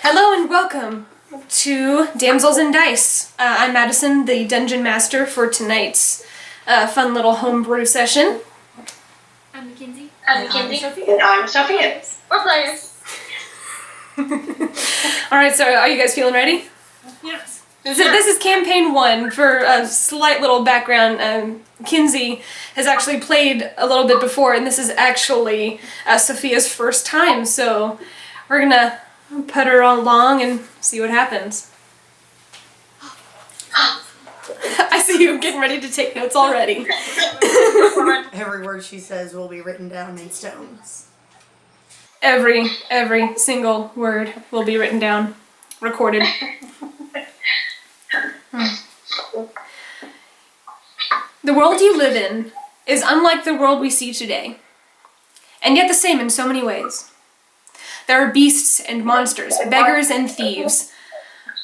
Hello and welcome to Damsels and Dice. I'm Madison, the Dungeon Master for tonight's fun little homebrew session. I'm Mackenzie. I'm Mackenzie. And I'm Sophia. We're players. Alright, so are you guys feeling ready? Yes. This is campaign 1. For a slight little background, Kinsey has actually played a little bit before, and this is actually Sophia's first time, so we're gonna put her along and see what happens. I see you getting ready to take notes already. Every word she says will be written down in stones. Every single word will be written down, recorded. The world you live in is unlike the world we see today, and yet the same in so many ways. There are beasts and monsters, beggars and thieves,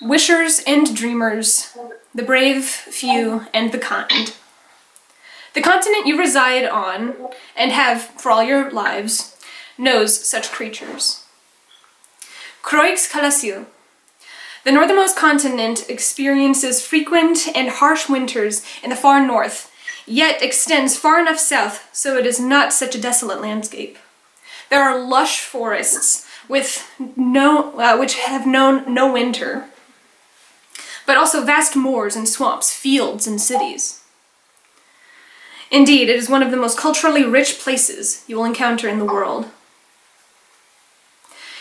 wishers and dreamers, the brave, few, and the kind. The continent you reside on, and have for all your lives, knows such creatures. Croix Calasil. The northernmost continent experiences frequent and harsh winters in the far north, yet extends far enough south so it is not such a desolate landscape. There are lush forests which have known no winter, but also vast moors and swamps, fields and cities. Indeed, it is one of the most culturally rich places you will encounter in the world.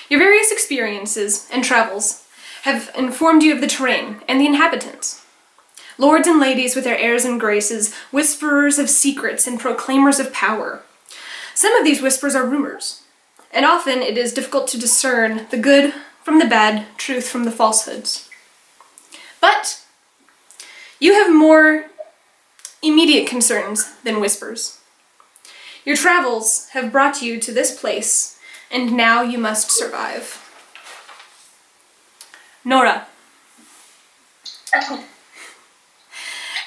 Your various experiences and travels have informed you of the terrain and the inhabitants. Lords and ladies with their airs and graces, whisperers of secrets and proclaimers of power. Some of these whispers are rumors, and often it is difficult to discern the good from the bad, truth from the falsehoods. But you have more immediate concerns than whispers. Your travels have brought you to this place, and now you must survive. Nora.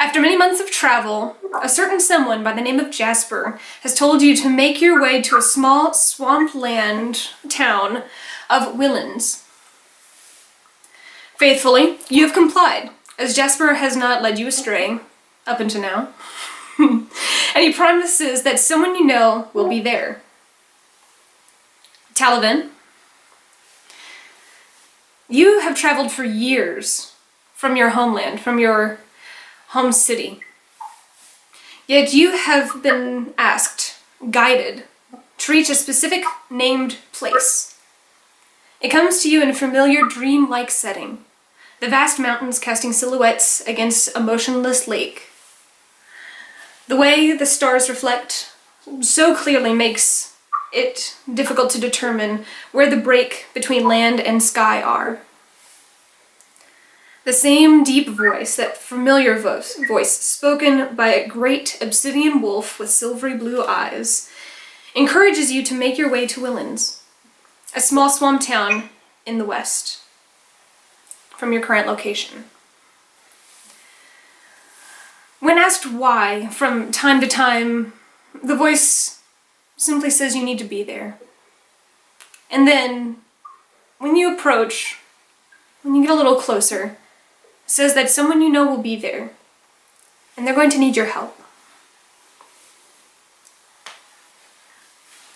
After many months of travel, a certain someone by the name of Jasper has told you to make your way to a small swampland town of Willends. Faithfully, you have complied, as Jasper has not led you astray, up until now. And he promises that someone you know will be there. Talavin. You have traveled for years from your homeland, from your home city. Yet you have been asked, guided, to reach a specific named place. It comes to you in a familiar dream-like setting, the vast mountains casting silhouettes against a motionless lake. The way the stars reflect so clearly makes it difficult to determine where the break between land and sky are. The same deep voice, that familiar voice spoken by a great obsidian wolf with silvery blue eyes, encourages you to make your way to Willends, a small swamp town in the west, from your current location. When asked why, from time to time, the voice simply says you need to be there. And then, when you approach, when you get a little closer, says that someone you know will be there, and they're going to need your help.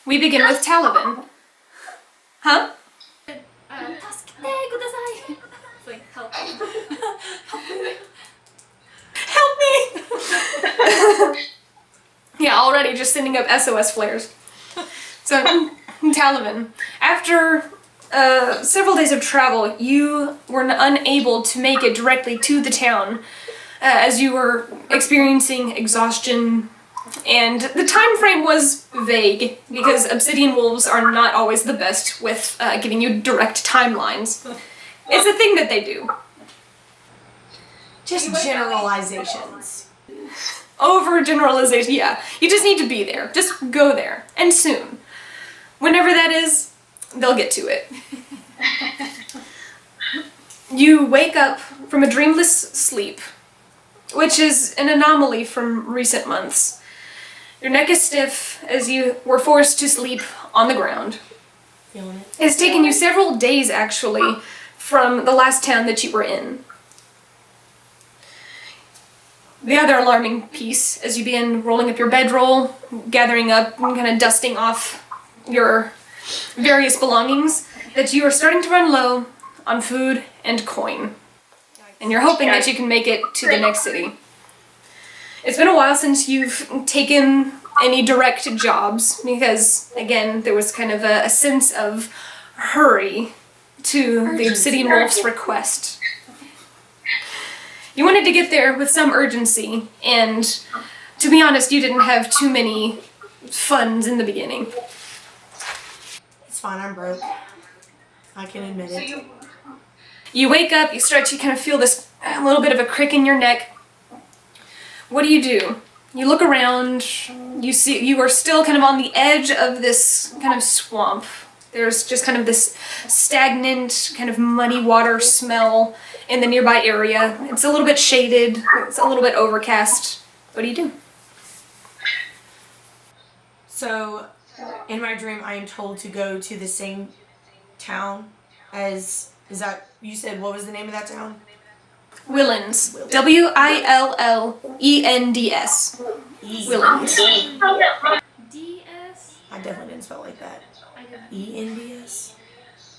We begin with Talavin. Huh? It's like, help. Help me! Yeah, already just sending up SOS flares. So, Talavin, after several days of travel, you were unable to make it directly to the town, as you were experiencing exhaustion, and the time frame was vague, because obsidian wolves are not always the best with giving you direct timelines. It's a thing that they do. Just generalizations. Overgeneralization, yeah. You just need to be there. Just go there. And soon. Whenever that is, they'll get to it. You wake up from a dreamless sleep, which is an anomaly from recent months. Your neck is stiff as you were forced to sleep on the ground. Feeling it. It's taken you several days, actually, from the last town that you were in. The other alarming piece, as you begin rolling up your bedroll, gathering up and kind of dusting off your various belongings, that you are starting to run low on food and coin. And you're hoping that you can make it to the next city. It's been a while since you've taken any direct jobs, because, again, there was kind of a sense of hurry to the Obsidian Wolf's request. You wanted to get there with some urgency, and to be honest, you didn't have too many funds in the beginning. It's fine, I'm broke. I can admit it. You wake up, you start to kind of feel this a little bit of a crick in your neck. What do? You look around, you see you are still kind of on the edge of this kind of swamp. There's just kind of this stagnant, kind of muddy water smell in the nearby area. It's a little bit shaded, it's a little bit overcast. What do? So, in my dream, I am told to go to the same town as, is that, you said, what was the name of that town? Willends. Willends. Willends. DS? I definitely didn't spell it like that. I didn't. ENDS?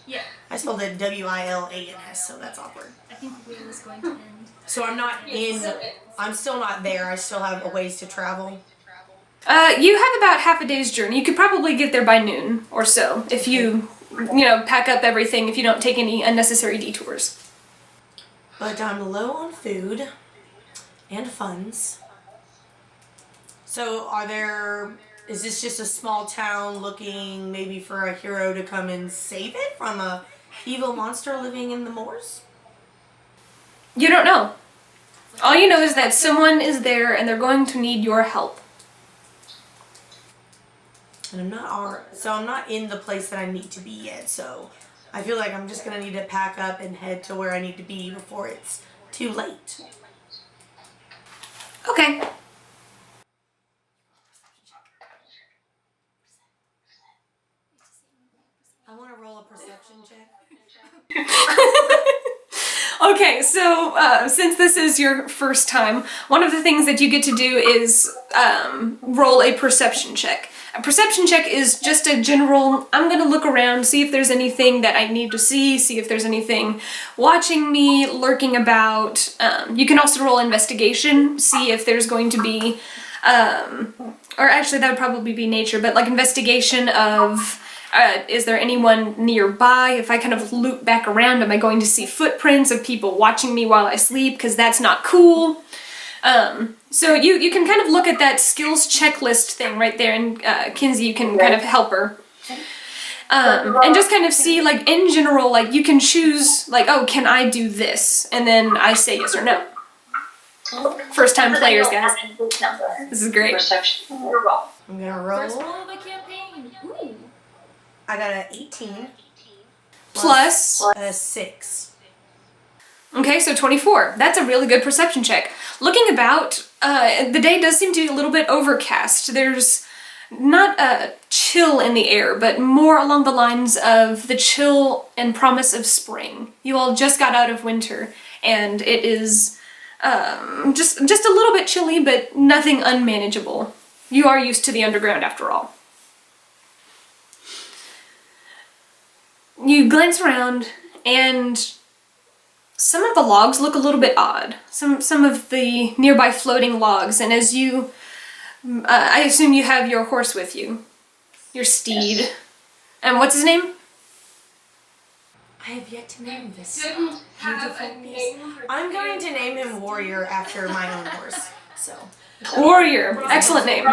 Yeah, I spelled it WILANS, so that's awkward. I think Will is going to end. So I'm not I'm still not there. I still have a ways to travel. You have about half a day's journey. You could probably get there by noon or so if you pack up everything, if you don't take any unnecessary detours. But I'm low on food and funds. So is this just a small town looking maybe for a hero to come and save it from a evil monster living in the moors? You don't know. All you know is that someone is there and they're going to need your help. And I'm not in the place that I need to be yet, so I feel like I'm just gonna need to pack up and head to where I need to be before it's too late. Okay. I want to roll a perception check. Okay, so since this is your first time, one of the things that you get to do is roll a perception check. A perception check is just a general, I'm gonna look around, see if there's anything that I need to see if there's anything watching me, lurking about. You can also roll investigation, see if there's going to be, or actually that would probably be nature, but like investigation of, is there anyone nearby? If I kind of loop back around, am I going to see footprints of people watching me while I sleep? Because that's not cool. So you can kind of look at that skills checklist thing right there, and Kinsey, you can kind of help her. And just kind of see, like, in general, like, you can choose, like, oh, can I do this? And then I say yes or no. First time players, guys. This is great. Perception. I'm gonna roll. First roll of the campaign. Ooh. I got an 18 Plus a 6. Okay, so 24. That's a really good perception check. Looking about, the day does seem to be a little bit overcast. There's not a chill in the air, but more along the lines of the chill and promise of spring. You all just got out of winter, and it is just a little bit chilly, but nothing unmanageable. You are used to the underground after all. You glance around, and some of the logs look a little bit odd. Some of the nearby floating logs, and as you, I assume you have your horse with you, your steed. Yes. And what's his name? I have yet to name this beautiful beast. I'm going to name him Warrior after my own horse. So Warrior. Excellent name.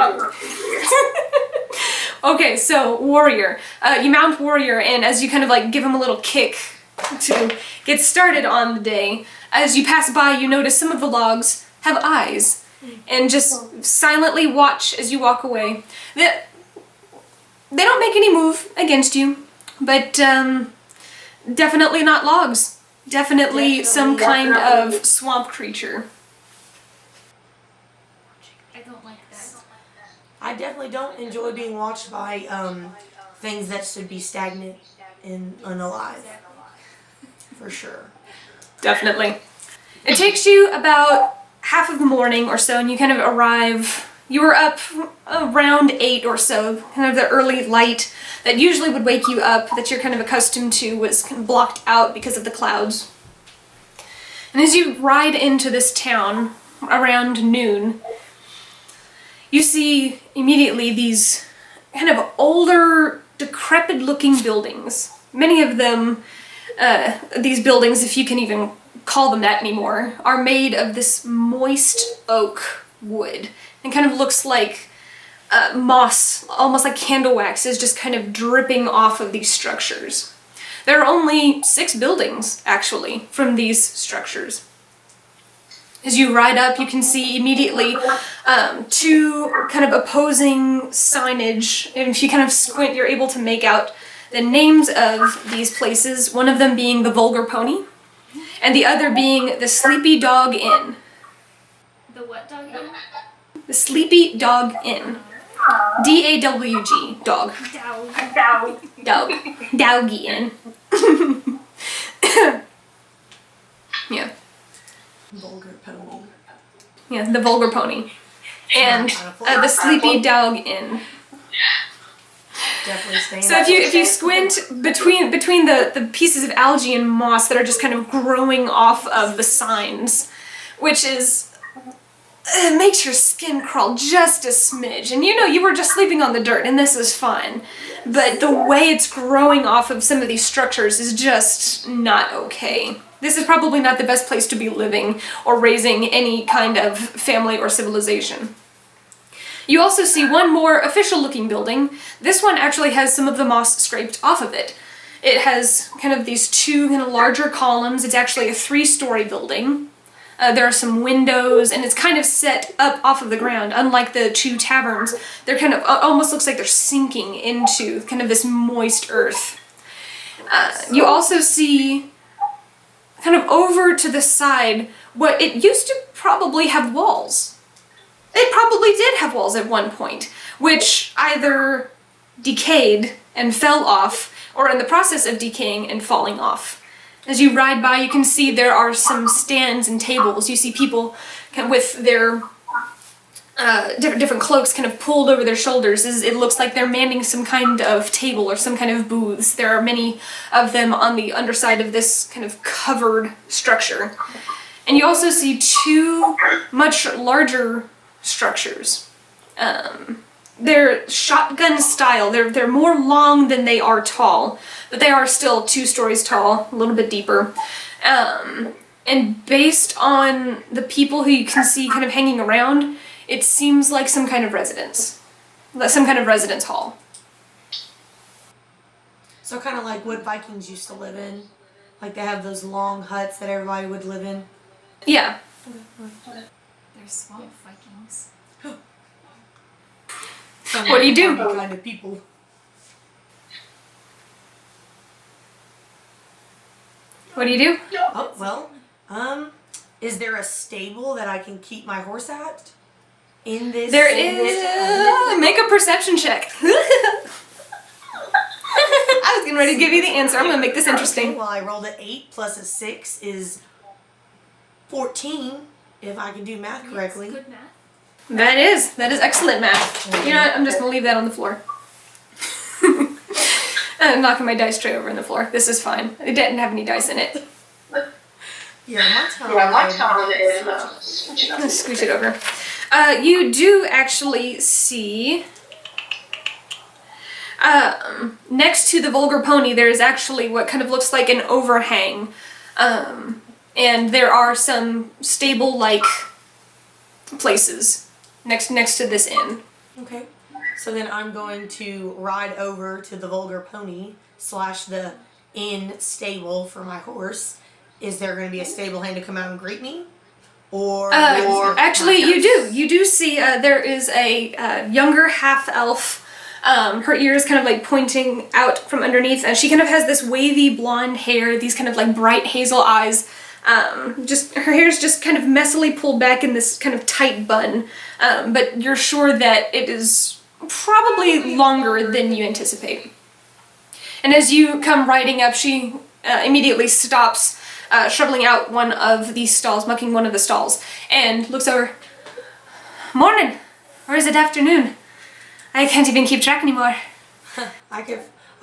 Okay, so Warrior. You mount Warrior, and as you kind of like give him a little kick to get started on the day, as you pass by, you notice some of the logs have eyes, and just silently watch as you walk away. They don't make any move against you, but definitely not logs. Definitely some kind of swamp creature. I don't like that. I definitely don't enjoy being watched by things that should be stagnant and unalive. for sure. Definitely. It takes you about half of the morning or so, and you kind of arrive. You were up around 8 or so, kind of the early light that usually would wake you up, that you're kind of accustomed to, was kind of blocked out because of the clouds. And as you ride into this town around noon, you see immediately these kind of older, decrepit-looking buildings. Many of them, these buildings, if you can even call them that anymore, are made of this moist oak wood. It kind of looks like moss, almost like candle wax, is just kind of dripping off of these structures. There are only 6 buildings, actually, from these structures. As you ride up, you can see immediately 2 kind of opposing signage, and if you kind of squint, you're able to make out the names of these places, one of them being the Vulgar Pony, and the other being the Sleepy Dog Inn. The what dog inn? The Sleepy Dog Inn. D-A-W-G, dog. Dog. Doggy Inn. Yeah. Vulgar Pony. Yeah, the Vulgar Pony. And the Sleepy Dog Inn. Definitely staying. So if you squint between the pieces of algae and moss that are just kind of growing off of the signs, which is it makes your skin crawl just a smidge. And you know you were just sleeping on the dirt and this is fine. But the way it's growing off of some of these structures is just not okay. This is probably not the best place to be living or raising any kind of family or civilization. You also see one more official looking building. This one actually has some of the moss scraped off of it. It has kind of these 2 kind of larger columns. It's actually a 3-story building. There are some windows, and it's kind of set up off of the ground. Unlike the 2 taverns, they're kind of, almost looks like they're sinking into kind of this moist earth. You also see, kind of over to the side, what it used to probably have walls. It probably did have walls at one point, which either decayed and fell off, or in the process of decaying and falling off. As you ride by, you can see there are some stands and tables. You see people kind of with their different cloaks kind of pulled over their shoulders. It looks like they're manning some kind of table or some kind of booths. There are many of them on the underside of this kind of covered structure. And you also see 2 much larger structures. They're shotgun style. They're more long than they are tall, but they are still 2 stories tall, a little bit deeper. And based on the people who you can see kind of hanging around, it seems like some kind of residence. Some kind of residence hall. So kind of like what Vikings used to live in. Like they have those long huts that everybody would live in. Yeah. They're swamp Vikings. What do you do? Kind of people. What do you do? Oh, well, is there a stable that I can keep my horse at? In this? There is. Make a perception check. I was getting ready to give you the answer. I'm going to make this interesting. Well, I rolled an 8 plus a 6 is 14, if I can do math correctly. Good math. That is excellent math. You know what? I'm just going to leave that on the floor. I'm knocking my dice tray over on the floor. This is fine. It didn't have any dice in it. Yeah, my tone. Let's scooch it over. You do actually see next to the Vulgar Pony there is actually what kind of looks like an overhang. And there are some stable-like places next to this inn. Okay. So then I'm going to ride over to the Vulgar Pony / the inn stable for my horse. Is there going to be a stable hand to come out and greet me? Or actually, you do see there is a younger half-elf. Her ears kind of like pointing out from underneath, and she kind of has this wavy blonde hair, these kind of like bright hazel eyes. Just her hair's just kind of messily pulled back in this kind of tight bun, but you're sure that it is probably longer than you anticipate. And as you come riding up, she immediately stops shoveling out one of these stalls, mucking one of the stalls, and looks over. Morning! Or is it afternoon? I can't even keep track anymore. I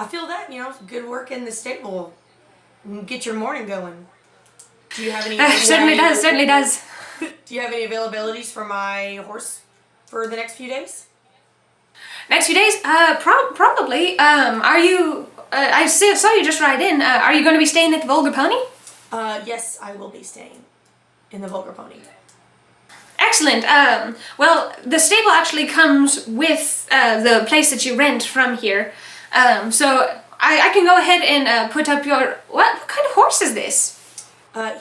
feel that, good work in the stable. Get your morning going. Do you have any? Certainly does. Do you have any availabilities for my horse for the next few days? Next few days? Probably. Are you, I saw you just ride in. Are you going to be staying at the Vulgar Pony? Yes, I will be staying in the Vulgar Pony. Excellent. Well, the stable actually comes with the place that you rent from here. So I can go ahead and put up your... What kind of horse is this?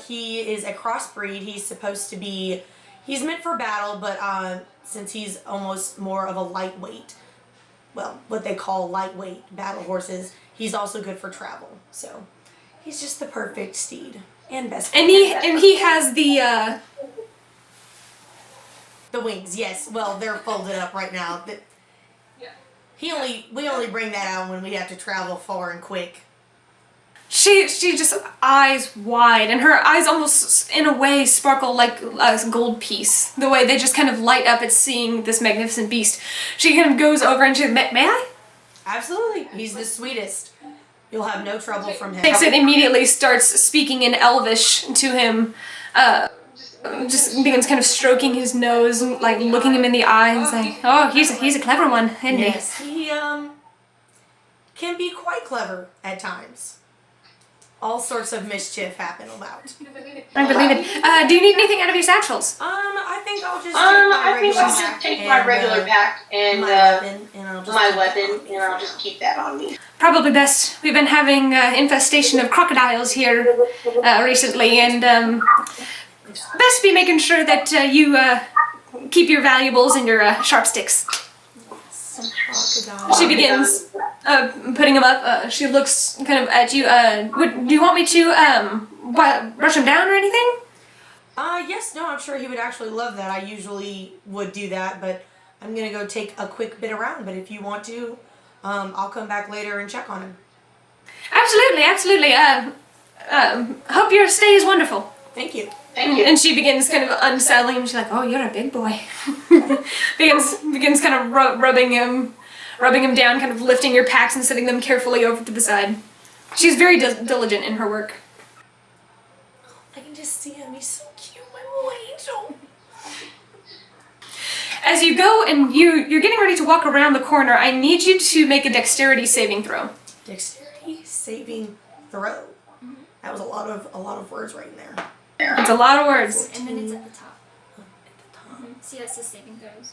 He is a crossbreed. He's meant for battle, but since he's almost more of a lightweight, well, what they call lightweight battle horses, he's also good for travel. So he's just the perfect steed and best. And he has the wings. Yes. Well, they're folded up right now. We only bring that out when we have to travel far and quick. She just eyes wide, and her eyes almost in a way sparkle like a gold piece. The way they just kind of light up at seeing this magnificent beast. She kind of goes over and she, may I? Absolutely. He's the sweetest. You'll have no trouble from him. Takes it immediately, starts speaking in Elvish to him. Just begins kind of stroking his nose, like looking him in the eyes, like, oh, he's a clever one, isn't he? Yes, he can be quite clever at times. All sorts of mischief happen about. I believe it. Do you need anything out of your satchels? I think I'll just take my regular pack and my weapon, and I'll just keep that on me. Probably best. We've been having infestation of crocodiles here recently, and best be making sure that you keep your valuables and your sharp sticks. She begins putting them up. She looks kind of at you. Do you want me to brush him down or anything? Yes, no, I'm sure he would actually love that. I usually would do that, but I'm gonna go take a quick bit around. But if you want to, I'll come back later and check on him. Absolutely. Hope your stay is wonderful. Thank you. And she begins kind of unsettling him. She's like, oh, you're a big boy. begins kind of rubbing him down, kind of lifting your packs and setting them carefully over to the side. She's very diligent in her work. I can just see him. He's so cute, my little angel. As you go and you're getting ready to walk around the corner, I need you to make a dexterity saving throw. Dexterity saving throw. Mm-hmm. That was a lot of words right in there. It's a lot of words. And then it's at the top. At the top. Mm-hmm. See, that's the saving throws.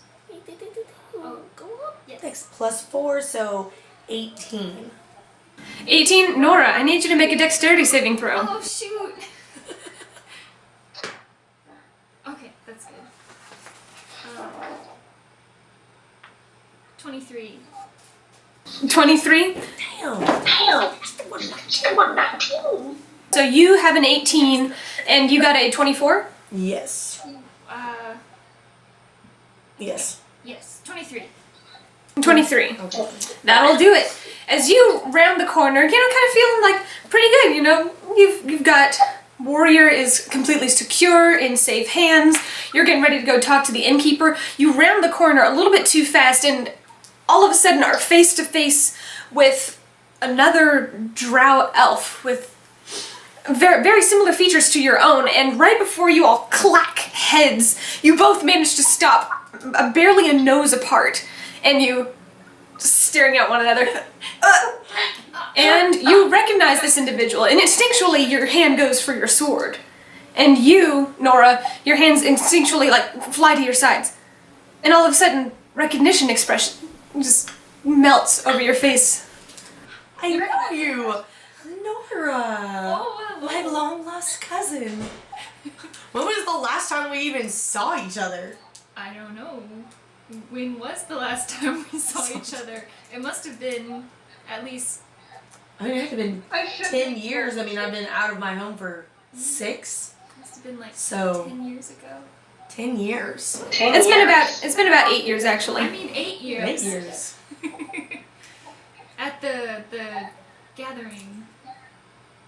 Oh, go up. Yes. Thanks. +4, so 18. 18. Nora, I need you to make a dexterity saving throw. Oh, shoot. Okay, that's good. 23. 23? Damn. So you have an 18 and you got a 24? Yes. Yes. Yes, 23. 23. Okay. That'll do it. As you round the corner, kind of feeling like pretty good, you've got Warrior is completely secure, in safe hands. You're getting ready to go talk to the innkeeper. You round the corner a little bit too fast and all of a sudden are face to face with another drow elf with very, very similar features to your own, and right before you all clack heads, you both manage to stop barely a nose apart, and you staring at one another. And you recognize this individual, and instinctually your hand goes for your sword. And you, Nora, your hands instinctually fly to your sides. And all of a sudden, recognition expression just melts over your face. I know you! Nora! Oh, my long lost cousin. When was the last time we even saw each other? I don't know. When was the last time we saw each other? It must have been at least... I mean, it had been 10 years. I mean, I've been out of my home for 6. Must have been 10 years ago. 10 years. It's been about 8 years actually. I mean 8 years. 8 years. At the gathering.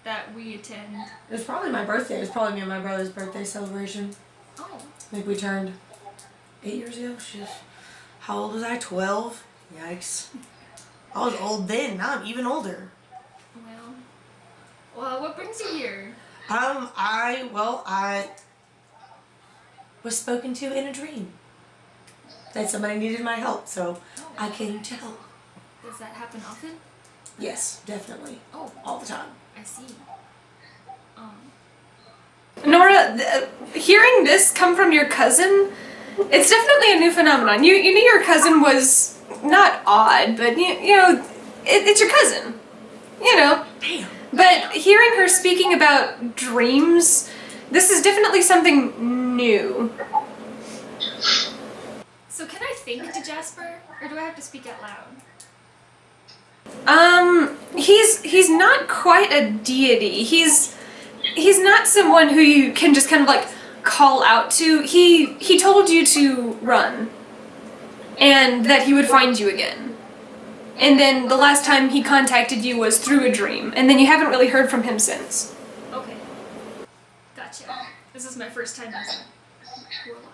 that we attend? It was probably my birthday. It was probably me and my brother's birthday celebration. Oh. I think we turned 8 years ago. Shit. How old was I? 12? Yikes. I was old then. Now I'm even older. Well, what brings you here? I was spoken to in a dream. That somebody needed my help, so I came to help. Does that happen often? Yes, definitely. Oh. All the time. I see. Nora, hearing this come from your cousin, it's definitely a new phenomenon. You knew your cousin was not odd, but you know, it's your cousin. You know. Damn. But hearing her speaking about dreams, this is definitely something new. So can I think to Jasper, or do I have to speak out loud? He's not quite a deity. He's not someone who you can just kind of like call out to. He told you to run, and that he would find you again. And then the last time he contacted you was through a dream, and then you haven't really heard from him since. Okay. Gotcha. This is my first time as a warlock.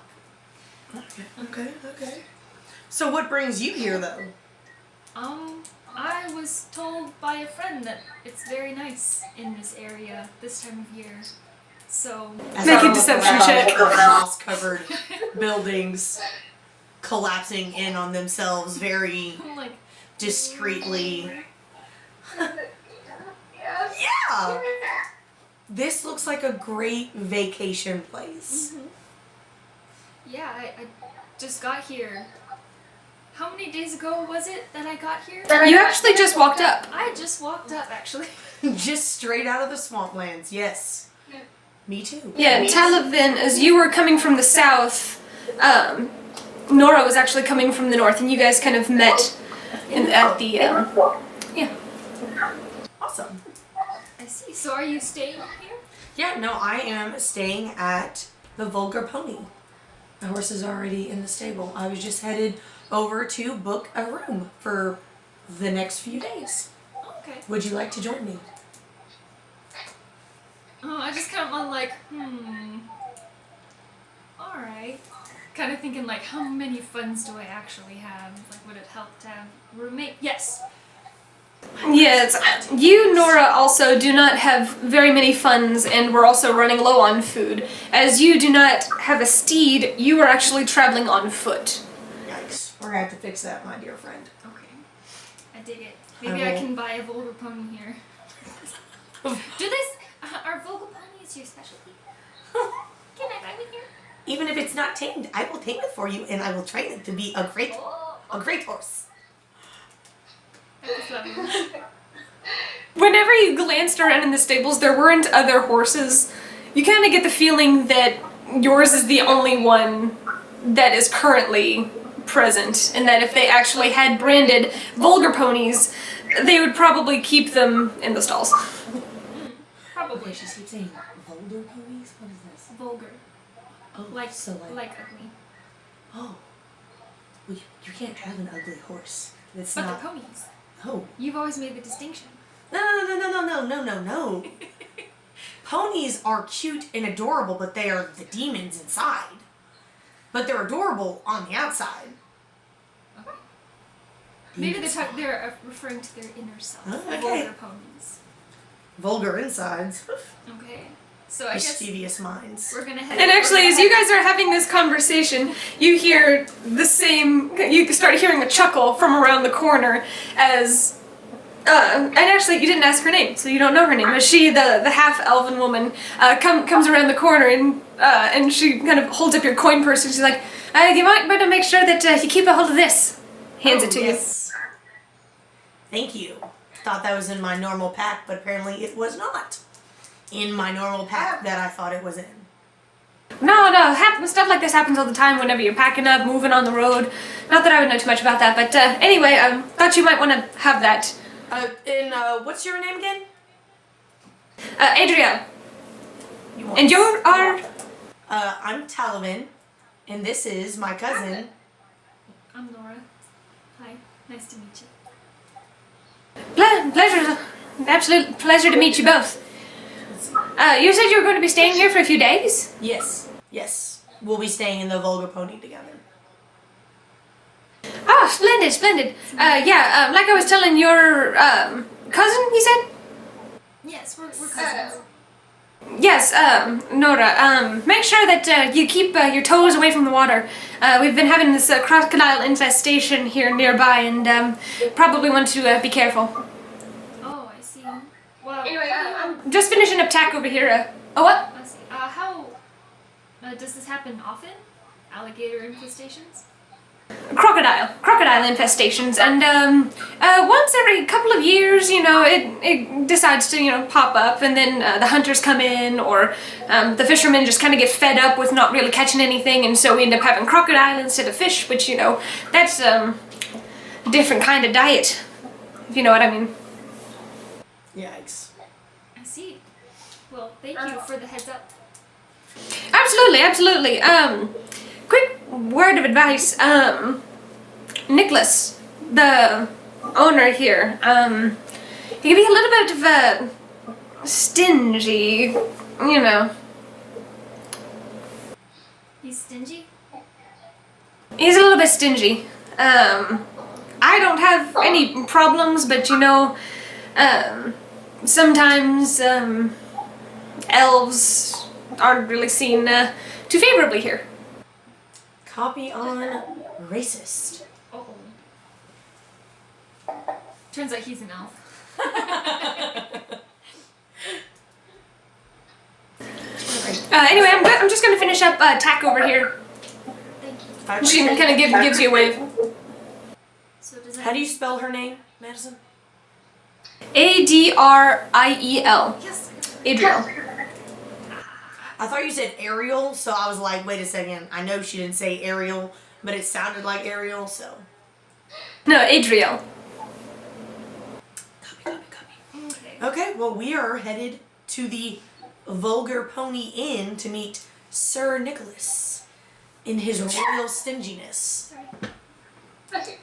Okay. So what brings you here, though? I was told by a friend that it's very nice in this area this time of year. So Make a deception check. Moss-covered buildings collapsing in on themselves very I'm like, discreetly. Yeah! This looks like a great vacation place. yeah, I just got here. How many days ago was it that I got here? You actually just walked up. I just walked up, actually. Just straight out of the swamplands, yes. Me too. Yeah, Talavin, as you were coming from the south, Nora was actually coming from the north, and you guys kind of met at the, yeah. Awesome. I see. So are you staying here? Yeah, no, I am staying at the Vulgar Pony. My horse is already in the stable. I was just headed over to book a room for the next few days. Okay. Would you like to join me? Oh, I just kind of went like, alright. Kind of thinking like, how many funds do I actually have? Like, would it help to have a roommate? Yes. Yes, you, Nora, also do not have very many funds, and we're also running low on food. As you do not have a steed, you are actually traveling on foot. Yikes. We're gonna have to fix that, my dear friend. Okay. I dig it. Maybe I can buy a vulgar pony here. Are vulgar ponies your specialty? Can I buy one here? Even if it's not tamed, I will tame it for you, and I will train it to be a great horse. That's lovely. Whenever you glanced around in the stables, there weren't other horses. You kind of get the feeling that yours is the only one that is currently present, and that if they actually had branded vulgar ponies, they would probably keep them in the stalls. Probably. She keeps saying vulgar ponies? What is this? Vulgar. Oh, Like ugly. Oh. Well, you can't have an ugly horse. It's But not. they're ponies. Oh. You've always made the distinction. No. Ponies are cute and adorable, but they are the demons inside. But they're adorable on the outside. Okay. Maybe they're referring to their inner self. Oh, okay. Vulgar ponies. Vulgar insides. Okay. So I guess Mischievous minds. we're gonna head. And actually, as you guys are having this conversation, you hear the same, you start hearing a chuckle from around the corner as, and actually you didn't ask her name, so you don't know her name, but she, the half-elven woman, comes around the corner and she kind of holds up your coin purse and she's like, you might better make sure that you keep a hold of this. Hands it to you. Thank you. Thought that was in my normal pack, but apparently it was not in my normal pack that I thought it was in. No, stuff like this happens all the time whenever you're packing up, moving on the road. Not that I would know too much about that, but anyway, thought you might want to have that. What's your name again? Adria. And you are? I'm Talavin, and this is my cousin. I'm Nora. Hi. Nice to meet you. Pleasure. Absolute pleasure to meet you both. You said you were going to be staying here for a few days? Yes. Yes. We'll be staying in the Vulgar Pony together. Oh, splendid, splendid. Like I was telling your cousin, he said? Yes, we're cousins. Yes, Nora, make sure that you keep your toes away from the water. We've been having this crocodile infestation here nearby and probably want to be careful. Oh, I see. Well, Anyway, I'm Just finishing up tack over here. Oh, what? I see. How does this happen often? Alligator infestations? Crocodile infestations, and once every couple of years, it decides to, pop up, and then the hunters come in, or the fishermen just kind of get fed up with not really catching anything, and so we end up having crocodile instead of fish, which, that's a different kind of diet, if you know what I mean. Yikes. I see. Well, thank you for the heads up. Absolutely. Quick word of advice. Nicholas, the owner here, he can be a little bit of a stingy, He's stingy? He's a little bit stingy. I don't have any problems, but sometimes elves aren't really seen too favorably here. Copy on racist. Uh-oh. Turns out he's an elf. Anyway, I'm just gonna finish up tack over here. Thank you. She kind of gives you a wave. So does that... How do you spell her name, Madison? Adriel. Yes. Adriel. I thought you said Ariel, so I was like, wait a second. I know she didn't say Ariel, but it sounded like Ariel, so. No, Adriel. Copy. Okay. Okay, well, we are headed to the Vulgar Pony Inn to meet Sir Nicholas in his royal stinginess. Sorry.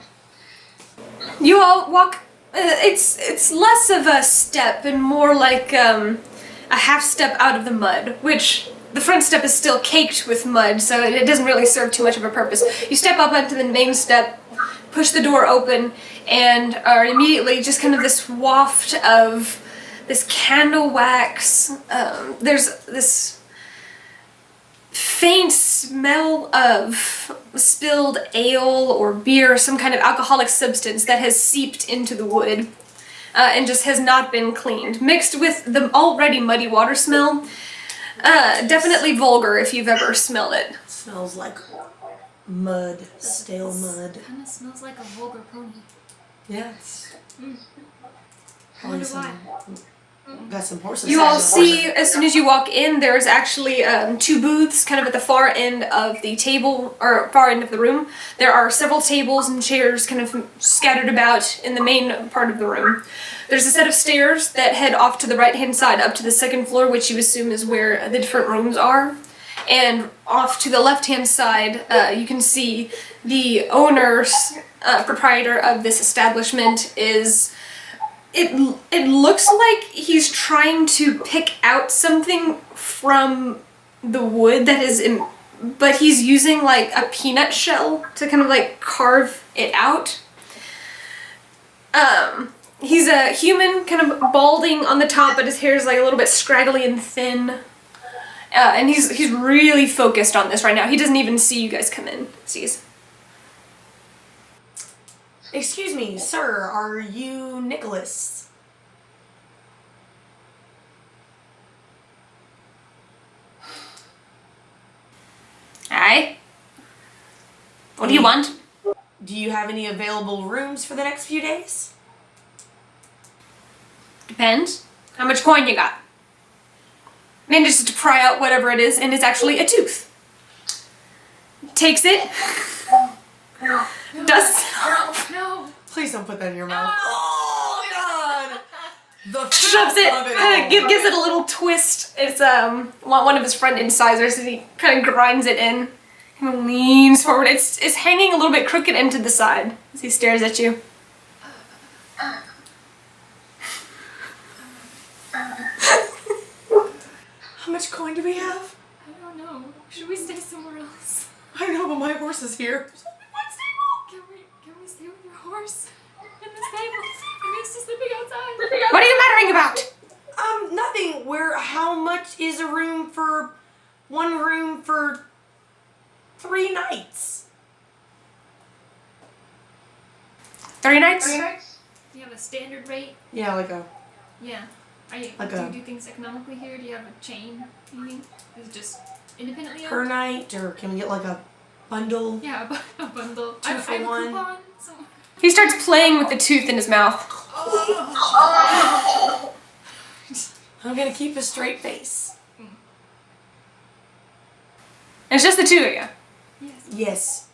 You all walk. It's less of a step and more like a half step out of the mud, which the front step is still caked with mud, so it doesn't really serve too much of a purpose. You step up onto the main step, push the door open, and are immediately just kind of this waft of this candle wax. There's this faint smell of spilled ale or beer, some kind of alcoholic substance that has seeped into the wood and just has not been cleaned, mixed with the already muddy water smell. Definitely vulgar if you've ever smelled it. Smells like mud, stale mud. Kind of smells like a vulgar pony. Yes. I Probably wonder some, why. got some horses. You all see, as soon as you walk in, there's actually two booths kind of at the far end of the table, or far end of the room. There are several tables and chairs kind of scattered about in the main part of the room. There's a set of stairs that head off to the right-hand side up to the second floor, which you assume is where the different rooms are. And off to the left-hand side, you can see the owner's proprietor of this establishment is... It looks like he's trying to pick out something from the wood that is in, but he's using like a peanut shell to kind of like carve it out. He's a human, kind of balding on the top, but his hair is like a little bit scraggly and thin. And he's really focused on this right now. He doesn't even see you guys come in. Sees. Excuse me, sir, are you Nicholas? Aye. What do you want? Do you have any available rooms for the next few days? Depends. How much coin you got? Manages to pry out whatever it is, and it's actually a tooth. Takes it. Does. No. Please don't put that in your mouth. Oh god! The Shoves it. of Kind all. of gives it a little twist. It's one of his front incisors, and he kind of grinds it in. Kind of leans forward. It's hanging a little bit crooked into the side as he stares at you. much coin do we have? I don't know. Should we stay somewhere else? I don't know, but my horse is here. Can we stay with your horse in the stable? I'm used to sleeping outside. What are you muttering about? Nothing. How much is one room for 3 nights? 3 nights? Do you have a standard rate? Yeah, like a... Yeah. Do you do things economically here? Do you have a chain? Maybe? Is it just independently per owned? night, or can we get like a bundle? Yeah, a bundle. 2 for 1. Coupon, He starts playing with the tooth in his mouth. I'm gonna keep a straight face. And it's just the 2 of you. Yes. Yes,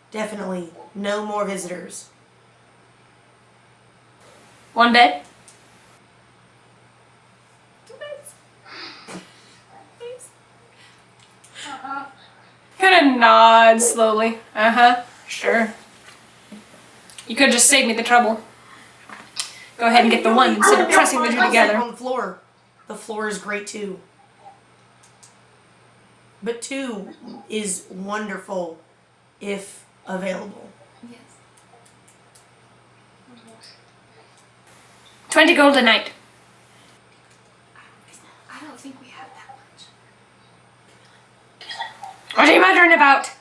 definitely. No more visitors. 1 bed. 2 beds. Please. Kind of nods slowly. Sure. You could just save me the trouble. Go ahead and get the 1 instead of pressing the 2 together. On the floor. The floor is great too. But 2 is wonderful if available. Yes. 20 gold a night. I don't think we have that much. What are you muttering about?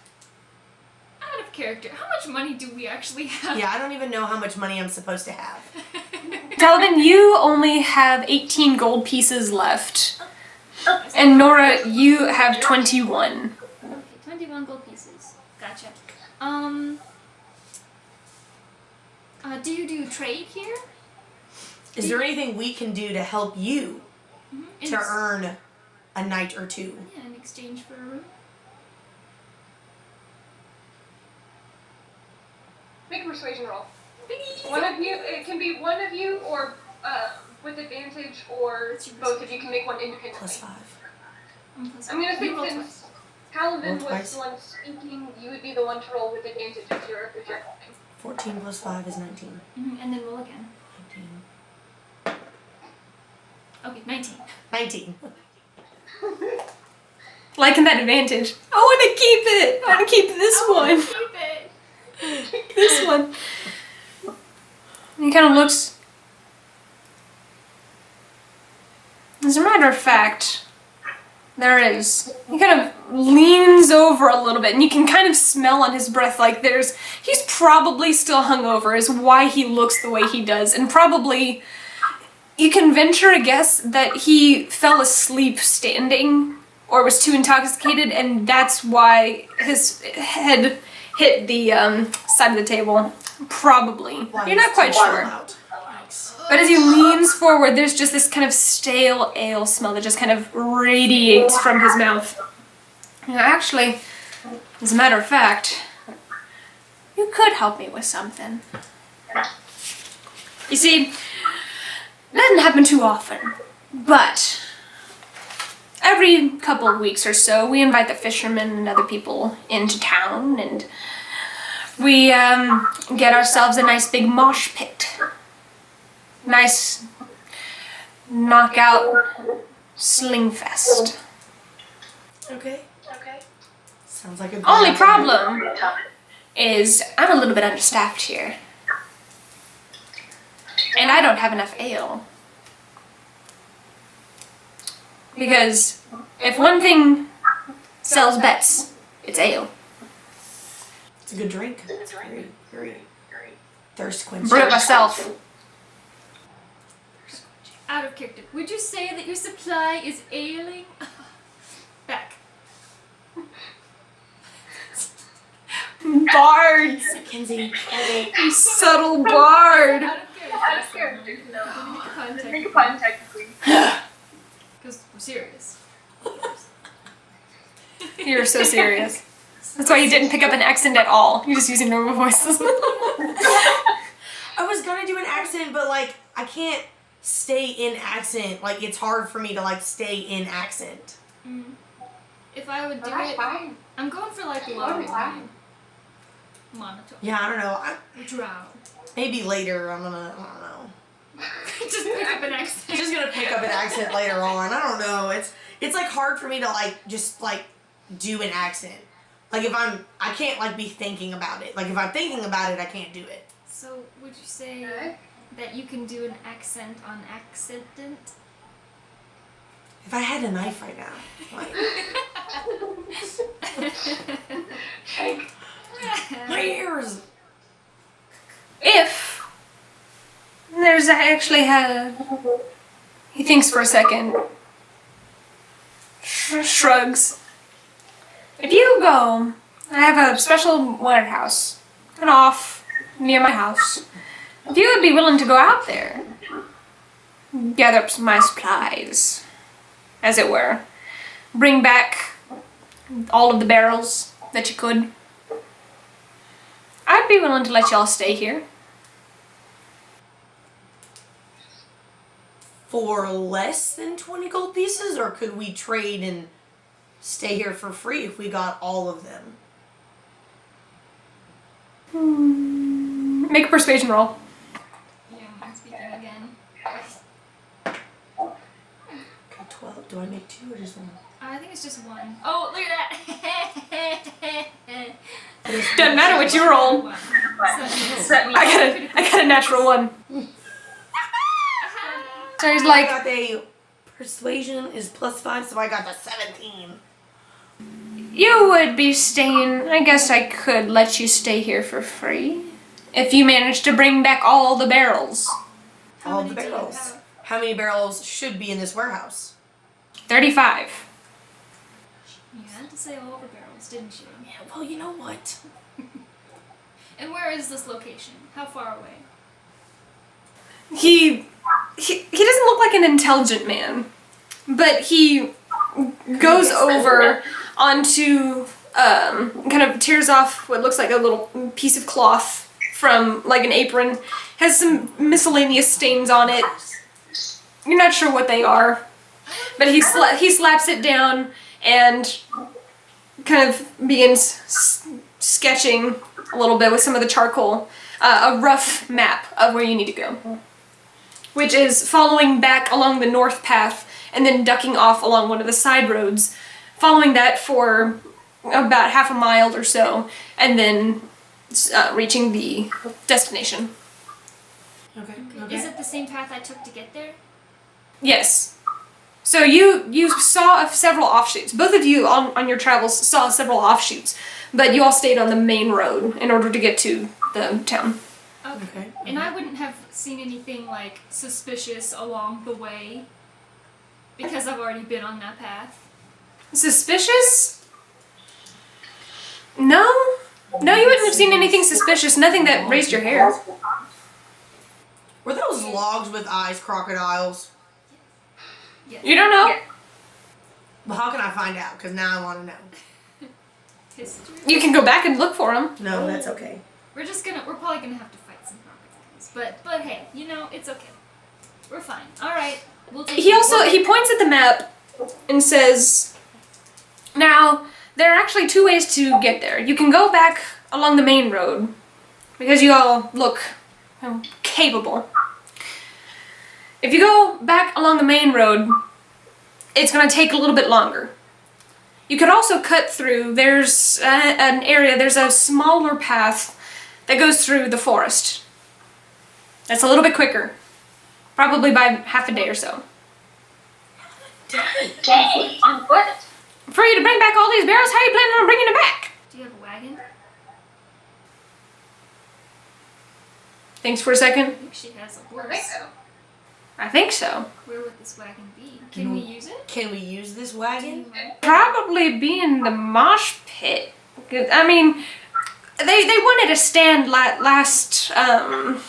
Out of character. How much money do we actually have? Yeah, I don't even know how much money I'm supposed to have. Talavin, you only have 18 gold pieces left. And Nora, you have 21. Okay, 21 gold pieces. Gotcha. Do you do trade here? Is there anything we can do to help you Mm-hmm. to earn a night or 2? Yeah, in exchange for a room. Make a persuasion roll. One of you, it can be one of you, or with advantage, or both of you can make one independently. +5. I'm gonna say You roll since Talavin Roll was the one speaking, you would be the one to roll with advantage if you're helping. 14 + 5 is 19. And then roll again. 19. Okay, 19. 19. Liking that advantage. I want to keep it. I want to keep this one. Keep it. This one. And he kind of looks. As a matter of fact, there is. He kind of leans over a little bit, and you can kind of smell on his breath like he's probably still hungover, is why he looks the way he does, and probably you can venture a guess that he fell asleep standing or was too intoxicated, and that's why his head hit the side of the table. Probably. You're not quite sure. But as he leans forward, there's just this kind of stale ale smell that just kind of radiates from his mouth. Actually, as a matter of fact, you could help me with something. You see, it doesn't happen too often, but every couple of weeks or so, we invite the fishermen and other people into town, and we get ourselves a nice big mosh pit. Nice knockout sling fest. Okay. Sounds like a good Only idea. problem is I'm a little bit understaffed here. And I don't have enough ale. Because if one thing sells bets, it's ale. It's a good drink. It's very thirst quenching. Brew it myself. Out of character. Would you say that your supply is ailing? Back. Bards! Kenzie. You subtle bard! Out of character. Out of character, no. Context. Make a pun technically. Because we're serious. You're so serious. That's why you didn't pick up an accent at all. You're just using normal voices. I was gonna do an accent, but like I can't stay in accent. Like it's hard for me to like stay in accent. If I would do That's it, fine. I'm going for like low fine. monotone. Yeah, I don't know. Drow. Maybe later I don't know. Just pick up an accent. I'm just gonna pick up an accent later on. I don't know. It's like hard for me to like just like do an accent. Like if I can't like be thinking about it. Like if I'm thinking about it, I can't do it. So would you say that you can do an accent on accident? If I had a knife right now, like my ears. If there's actually he thinks for a second, shrugs. If you go, I have a special warehouse, kind of off near my house. If you would be willing to go out there, gather up some of my supplies, as it were, bring back all of the barrels that you could, I'd be willing to let y'all stay here. For less than 20 gold pieces, or could we trade and stay here for free if we got all of them? Make a persuasion roll. Yeah, I'm speaking again. Okay, 12. Do I make 2 or just 1? I think it's just 1. Oh, look at that! Doesn't matter what you roll. I got a natural 1. So he's I like, got a persuasion is +5, so I got the 17. you would be staying, I guess I could let you stay here for free. If you manage to bring back all the barrels. All the many do you barrels. have? How many barrels should be in this warehouse? 35. You had to say all the barrels, didn't you? Yeah, well, you know what? And where is this location? How far away? He doesn't look like an intelligent man, but he goes over onto, kind of tears off what looks like a little piece of cloth from like an apron, has some miscellaneous stains on it. You're not sure what they are, but he slaps it down and kind of begins sketching a little bit with some of the charcoal, a rough map of where you need to go, which is following back along the north path and then ducking off along one of the side roads, following that for about half a mile or so, and then reaching the destination. Okay. Is it the same path I took to get there? Yes. So you saw several offshoots. Both of you on your travels saw several offshoots, but you all stayed on the main road in order to get to the town. Okay. And I wouldn't have seen anything like suspicious along the way because I've already been on that path. Suspicious? No, you wouldn't have seen anything suspicious. Nothing that raised your hair. Were those logs with eyes crocodiles? Yes. You don't know. Well, how can I find out? Because now I want to know. History. You can go back and look for them. No, that's okay. We're probably gonna have to fight some crocodiles, but hey, it's okay. We're fine. All right. We'll take. He points at the map and says, "Now there are actually 2 ways to get there. You can go back along the main road because you all look capable. If you go back along the main road, it's going to take a little bit longer. You could also cut through. There's an area. There's a smaller path that goes through the forest. That's a little bit quicker, probably by half a day or so. Day on foot. For you to bring back all these barrels, how are you planning on bringing them back?" Do you have a wagon? Thinks for a second. I think she has a I horse. think so. I think so. Where would this wagon be? Can we use it? Can we use this wagon? Probably be in the mosh pit. I mean, they wanted to stand last time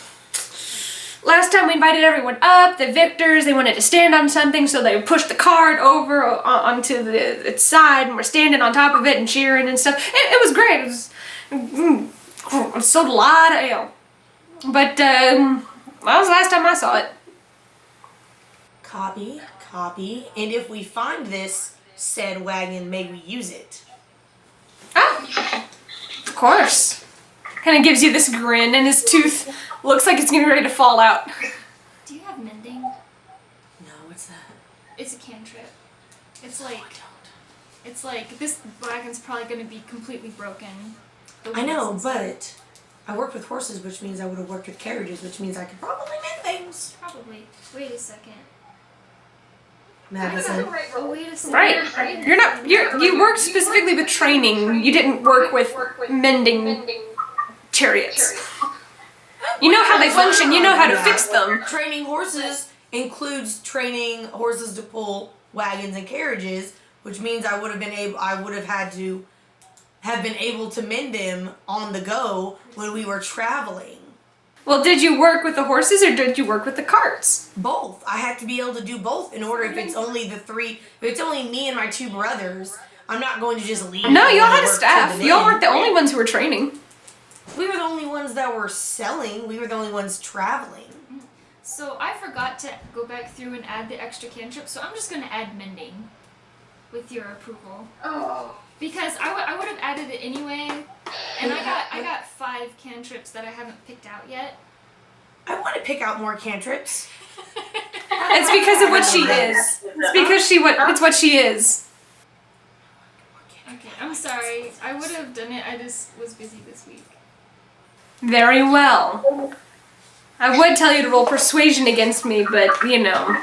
we invited everyone up, the victors, they wanted to stand on something, so they pushed the cart over onto its side, and we're standing on top of it and cheering and stuff. It was great. It sold a lot of ale. But, that was the last time I saw it. Copy. And if we find this said wagon, may we use it? Oh, of course. Kind of gives you this grin, and his tooth looks like it's getting ready to fall out. Do you have mending? No, what's that? It's a cantrip. It's like this wagon's probably going to be completely broken. I know, but I worked with horses, which means I would have worked with carriages, which means I could probably mend things. Probably. Wait a second. Madison. Oh, wait a second. Right. You worked specifically with training. You didn't work with mending chariots. You know how they function. You know how to fix them. Training horses includes training horses to pull wagons and carriages, which means I would have been able to mend them on the go when we were traveling. Well, did you work with the horses or did you work with the carts? Both. I had to be able to do both in order. If it's only me and my two brothers, I'm not going to just leave. No, y'all had a staff. Y'all weren't the only ones who were training. We were the only ones that were selling. We were the only ones traveling. So I forgot to go back through and add the extra cantrip, so I'm just going to add mending with your approval. Oh. Because I would have added it anyway, and I got 5 cantrips that I haven't picked out yet. I want to pick out more cantrips. It's because of what she is. It's because it's what she is. Okay, I'm sorry. I would have done it, I just was busy this week. Very well. I would tell you to roll persuasion against me, but you know.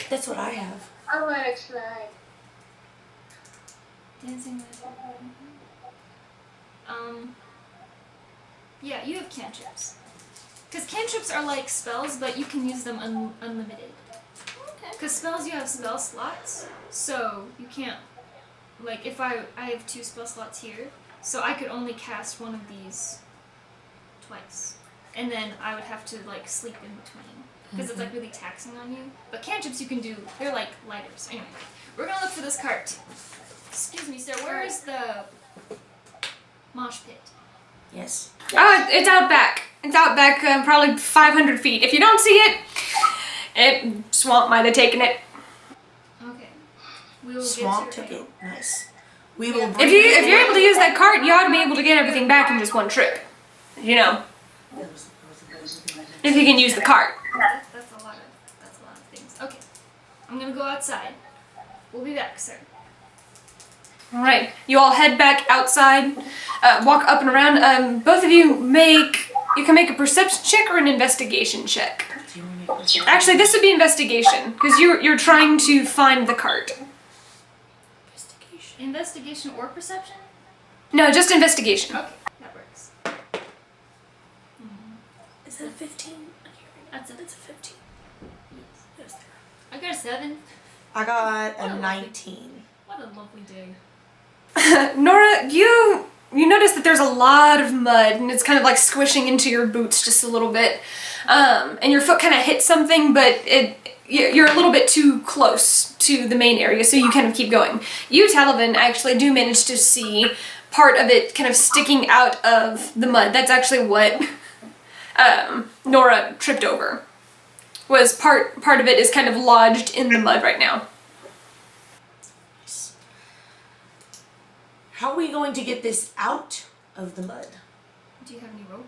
That's what I have. I want to try. Dancing with yeah, you have cantrips. Because cantrips are like spells, but you can use them unlimited. Because spells, you have spell slots, so you can't, like, if I have 2 spell slots here, so I could only cast one of these twice. And then I would have to, like, sleep in between. Because it's, like, really taxing on you. But cantrips you can do, they're like lighters. Anyway, we're gonna look for this cart. Excuse me, sir, where is the mosh pit? Yes. It's out back. It's out back probably 500 feet. If you don't see it, Swamp might have taken it. Okay. We will Swamp get took your it. Nice. We will. If you're able to use that cart, you ought to be able to get everything back in just one trip. You know. If you can use the cart. That's a lot of things. Okay. I'm gonna go outside. We'll be back, sir. Alright, you all head back outside, walk up and around. Both of you can make a perception check or an investigation check. Actually, this would be investigation, because you're trying to find the cart. Investigation or perception? No, just investigation. Okay, that works. Is that a 15? That's a 15. Yes. I got a 7. I got a 19. What a lovely day. Nora, you notice that there's a lot of mud and it's kind of like squishing into your boots just a little bit. And your foot kind of hits something, but you're a little bit too close to the main area, so you kind of keep going. You, Talavin, actually do manage to see part of it kind of sticking out of the mud. That's actually what Nora tripped over. Was part of it is kind of lodged in the mud right now. How are we going to get this out of the mud? Do you have any rope?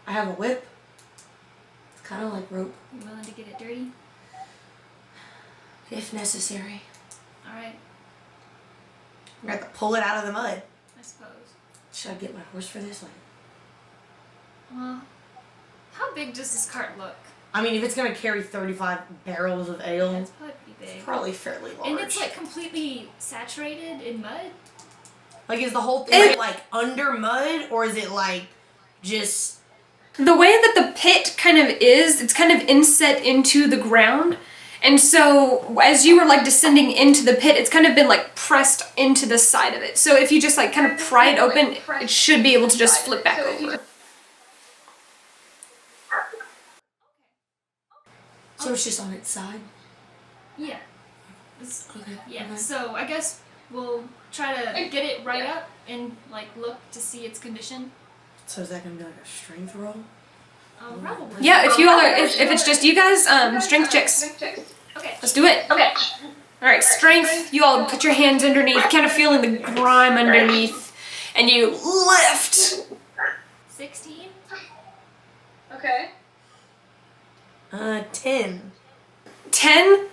I have a whip. It's kind of like rope. You willing to get it dirty? If necessary. Alright, We're going to have to pull it out of the mud. I suppose. Should I get my horse for this one? Well, how big does this cart look? I mean, if it's going to carry 35 barrels of ale, It's probably pretty big. it's probably fairly large. And it's like completely saturated in mud? Like, is the whole thing like under mud, or is it like just... The way that the pit kind of is, it's kind of inset into the ground. And so as you were like descending into the pit, it's kind of been like pressed into the side of it. So if you just like kind of pry it open, it should be able to just flip back over. So it's just on its side? Yeah. Okay. Yeah, Okay. so I guess we'll try to get it right up and like look to see its condition. So is that going to be like a strength roll? Probably. Yeah, if you all are, if it's just you guys, strength checks. Okay. Let's do it. Okay. Alright, strength, you all put your hands underneath, kind of feeling the grime underneath, and you lift. 16? Okay. 10. 10?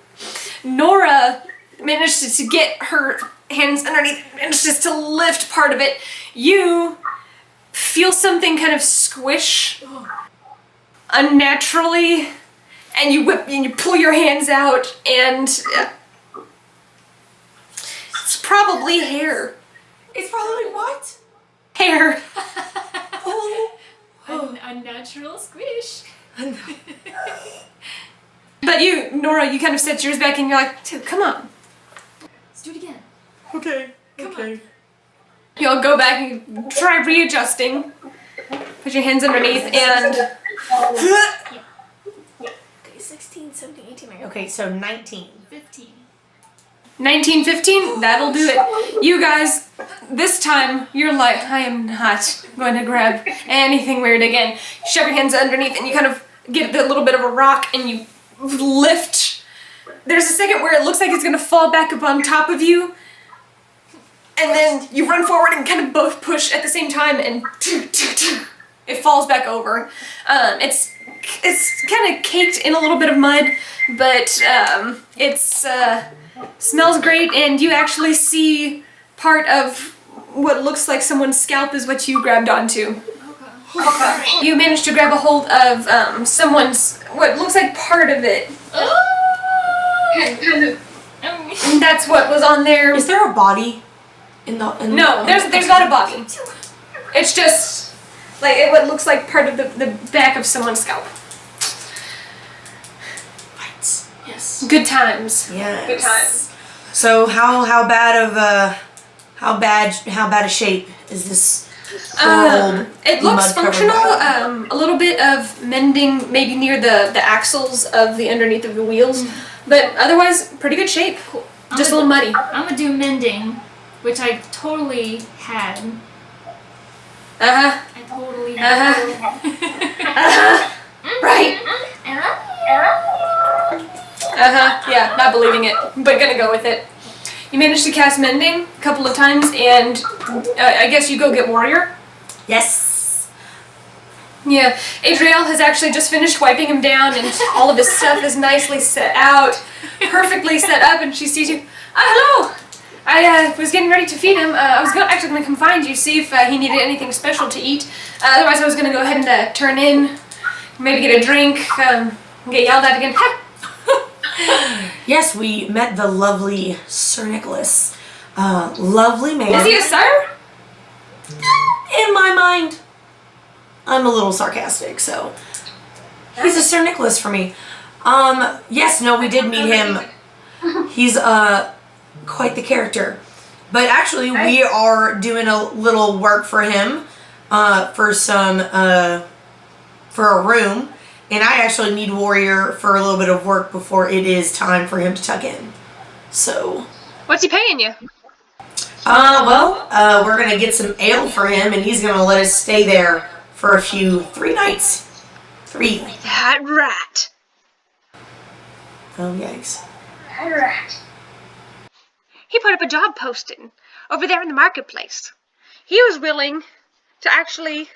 Nora manages to get her hands underneath, manages to lift part of it. You feel something kind of squish unnaturally, and you whip and you pull your hands out, and it's probably hair. It's probably what? Hair. Unnatural squish. But you, Nora, you kind of set yours back and you're like, come on. Let's do it again. Okay. Come Okay. You'll go back and try readjusting. Put your hands underneath and... Okay, 16, 17, 18, 19. Okay, so 19. 15. 19, 15, that'll do it. You guys, this time, you're like, I am not going to grab anything weird again. You shove your hands underneath and you kind of get a little bit of a rock and you lift. There's a second where it looks like it's going to fall back up on top of you. And then you run forward and kind of both push at the same time and it falls back over. It's kind of caked in a little bit of mud, but it's... smells great, and you actually see part of what looks like someone's scalp is what you grabbed onto. Okay. You managed to grab a hold of someone's, what looks like part of it. And that's what was on there. Is there a body in the... No, there's not a body. It's just like what looks like part of the back of someone's scalp. Yes. Good times. Yes. Good times. So how bad a shape is this? Old It looks mud-covered functional. wagon? A little bit of mending, maybe near the axles of the underneath of the wheels, but otherwise pretty good shape. Just a little muddy. I'm gonna do mending, which I totally had. I totally had. Right. Yeah, not believing it, but gonna go with it. You managed to cast mending a couple of times, and I guess you go get warrior. Yes. Yeah, Adriel has actually just finished wiping him down, and all of his stuff is nicely set out, perfectly set up, and she sees you. Hello! I was getting ready to feed him. I was actually going to come find you, see if he needed anything special to eat. Otherwise, I was going to go ahead and turn in, maybe get a drink, get yelled at again. Yes, we met the lovely Sir Nicholas. Lovely man. Is he a sire? In my mind, I'm a little sarcastic, so he's a Sir Nicholas for me. Yes, no, we did meet him. He's quite the character. But actually, we are doing a little work for him for a room. And I actually need warrior for a little bit of work before it is time for him to tuck in. So. What's he paying you? We're going to get some ale for him, and he's going to let us stay there for 3 nights. 3. That rat. Oh, yikes. That rat. He put up a job posting over there in the marketplace. He was willing to actually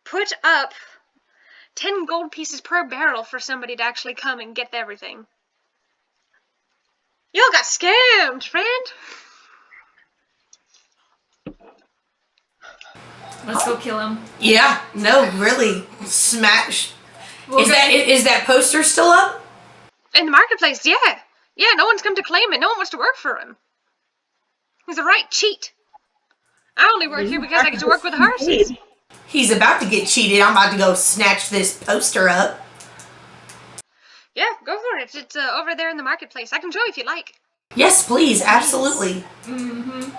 put up 10 gold pieces per barrel for somebody to actually come and get everything. Y'all got scammed, friend. Let's go kill him. Yeah, no, really. Smash. We'll Is that poster still up? In the marketplace, yeah. Yeah, no one's come to claim it. No one wants to work for him. He's a right cheat. I only work here because I get to work with the horses. He's about to get cheated. I'm about to go snatch this poster up. Yeah, go for it. It's over there in the marketplace. I can show you if you like. Yes, please. Absolutely. Mm-hmm.